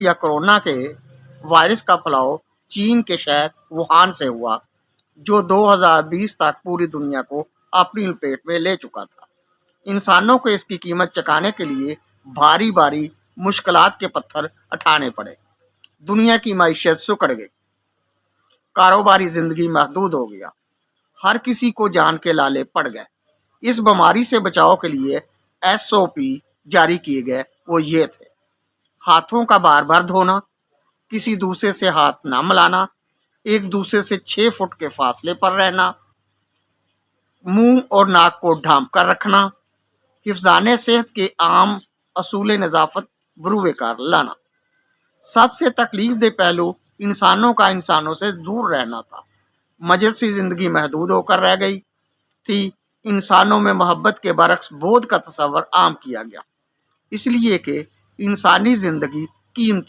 یا کورونا کے وائرس کا پھیلاؤ چین کے شہر ووہان سے ہوا، جو 2020 تک پوری دنیا کو اپنی لپیٹ میں لے چکا تھا۔ انسانوں کو اس کی قیمت چکانے کے لیے بھاری بھاری مشکلات کے پتھر اٹھانے پڑے۔ دنیا کی معیشت سکڑ گئی، کاروباری زندگی محدود ہو گیا، ہر کسی کو جان کے لالے پڑ گئے۔ اس بیماری سے بچاؤ کے لیے SOP جاری کیے گئے، وہ یہ تھے: ہاتھوں کا بار بار دھونا، کسی دوسرے سے ہاتھ نہ ملانا، ایک دوسرے سے 6 فٹ کے فاصلے پر رہنا، منہ اور ناک کو ڈھانپ کر رکھنا، حفظان صحت کے عام اصول نظافت بروئے کار لانا۔ سب سے تکلیف دہ پہلو انسانوں کا انسانوں سے دور رہنا تھا۔ مجلسی زندگی محدود ہو کر رہ گئی تھی۔ انسانوں میں محبت کے برعکس bodh کا تصور عام کیا گیا، اس لیے کہ انسانی زندگی قیمتی